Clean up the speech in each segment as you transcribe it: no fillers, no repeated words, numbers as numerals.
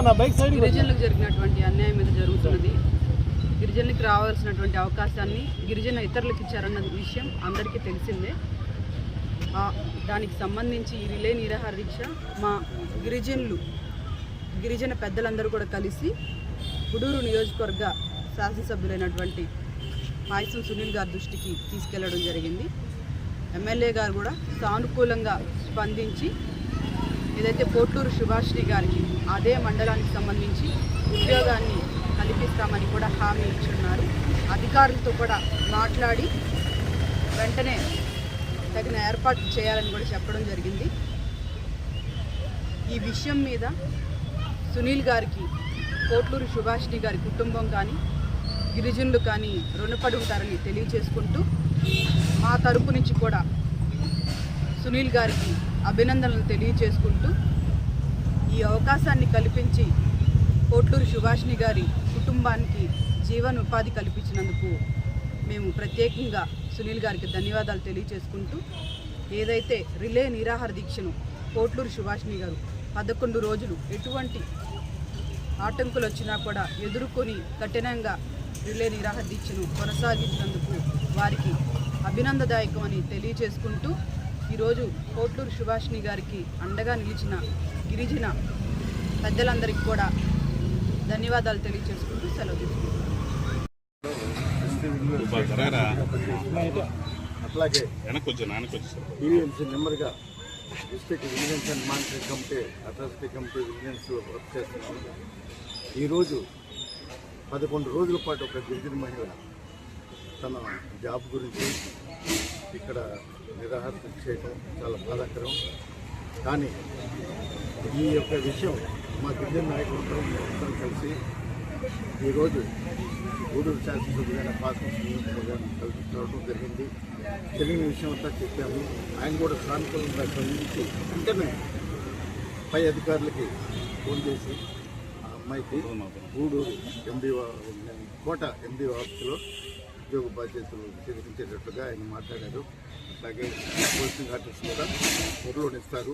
గిరిజనులకు జరిగినటువంటి అన్యాయం మీద జరుగుతున్నది. గిరిజనులకు రావాల్సినటువంటి అవకాశాన్ని గిరిజన ఇతరులకు ఇచ్చారన్న విషయం అందరికీ తెలిసిందే. దానికి సంబంధించి ఈ రిలే నిరాహార దీక్ష మా గిరిజన పెద్దలందరూ కూడా కలిసి గుడూరు నియోజకవర్గ శాసనసభ్యులైనటువంటి పాయసం సునీల్ గారి దృష్టికి తీసుకెళ్లడం జరిగింది. ఎమ్మెల్యే గారు కూడా సానుకూలంగా స్పందించి ఏదైతే పోట్లూరు సుభాషిణి గారికి అదే మండలానికి సంబంధించి ఉద్యోగాన్ని కల్పిస్తామని కూడా హామీ ఇచ్చున్నారు. అధికారులతో కూడా మాట్లాడి వెంటనే తగిన ఏర్పాట్లు చేయాలని కూడా చెప్పడం జరిగింది. ఈ విషయం మీద సునీల్ గారికి పోట్లూరు సుభాషిణి గారి కుటుంబం కానీ గిరిజనులు కానీ రుణపడి ఉంటారని తెలియజేసుకుంటూ మా తరపు నుంచి కూడా సునీల్ గారికి అభినందనలు తెలియజేసుకుంటూ ఈ అవకాశాన్ని కల్పించి పోట్లూరు సుభాషిణి గారి కుటుంబానికి జీవనోపాధి కల్పించినందుకు మేము ప్రత్యేకంగా సునీల్ గారికి ధన్యవాదాలు తెలియజేసుకుంటూ ఏదైతే రిలే నిరాహార దీక్షను పోట్లూరు సుభాషిణి గారు 11 రోజులు ఎటువంటి ఆటంకులు వచ్చినా కూడా ఎదుర్కొని కఠినంగా రిలే నిరాహార దీక్షను కొనసాగించినందుకు వారికి అభినందదాయకమని తెలియజేసుకుంటూ ఈరోజు పోట్లూరు సుభాషిణి గారికి అండగా నిలిచిన గిరిజన పెద్దలందరికీ కూడా ధన్యవాదాలు తెలియజేసుకుంటూ సెలవు తీసుకుంటున్నాను. అట్లాగే టీవీఎంసీ మెంబర్గా district vigilance and monitoring committee authority committee విజిలెన్స్లో వర్క్ చేస్తున్నాము. ఈరోజు 11 రోజుల పాటు ఒక గిరిజన మహిళ తన జాబ్ గురించి ఇక్కడ నిరాహార చేయడం చాలా బాధాకరం. కానీ ఈ యొక్క విషయం మా గిరిజన నాయకులందరం అందరం కలిసి ఈరోజు గూడూరు శాసనసభ్యులైన పాసం కల్పించడం జరిగింది. జరిగిన విషయం అంతా చెప్పాము. ఆయన కూడా సానుకూలంగా స్పందించి వెంటనే పై అధికారులకి ఫోన్ చేసి ఆ అమ్మాయికి గూడూరు కోట ఎండి ఆఫీసులో ఉద్యోగ బాధ్యతలు స్వీకరించేటట్టుగా ఆయన మాట్లాడారు. అట్లాగే పోస్టింగ్ ఆర్డర్స్ కూడా త్వరలో ఇస్తారు.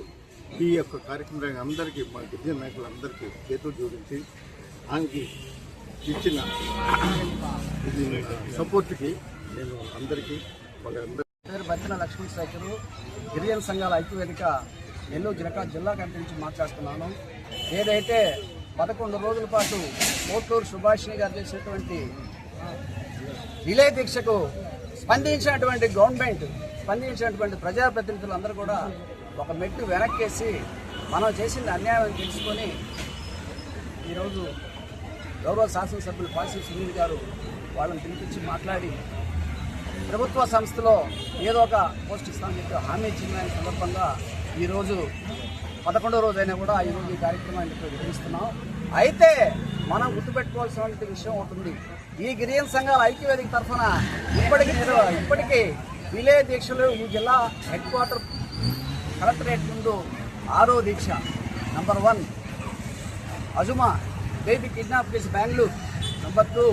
ఈ యొక్క కార్యక్రమాన్ని అందరికీ మా గిరిజన నాయకులందరికీ చేతులు జోడించి ఆయనకి ఇచ్చిన సపోర్ట్కి నేను అందరికీ పేరు బచ్చన లక్ష్మణ్ శేఖరు, గిరిజన సంఘాల ఐక్యవేదిక నెల్లూరు జిల్లా కమిటీ నుంచి మాట్లాడుతున్నాను. ఏదైతే 11 రోజుల పాటు పోట్లూరు సుభాషిణి గారు చేసినటువంటి రిలే దీక్షకు స్పందించినటువంటి గవర్నమెంట్, స్పందించినటువంటి ప్రజాప్రతినిధులు అందరూ కూడా ఒక మెట్టు వెనక్కేసి మనం చేసిన అన్యాయం తెలుసుకొని ఈరోజు గౌరవ శాసనసభ్యులు పాయసం సునీల్ గారు వాళ్ళని పిలిపించి మాట్లాడి ప్రభుత్వ సంస్థలో ఏదో ఒక పోస్ట్ ఇస్తామని చెప్పి హామీ ఇచ్చిన సందర్భంగా ఈరోజు 11వ రోజైనా కూడా ఈరోజు ఈ కార్యక్రమాన్ని నిర్వహిస్తున్నాం. అయితే మనం గుర్తుపెట్టుకోవాల్సిన విషయం అవుతుంది. ఈ గిరిజన సంఘాల ఐక్యవేదిక తరఫున ఇప్పటికీ రిలే దీక్షలు ఈ జిల్లా హెడ్ క్వార్టర్ కలెక్టరేట్ ముందు 6వ దీక్ష నంబర్ 1 అజుమా baby kidnap case Bengaluru, number 2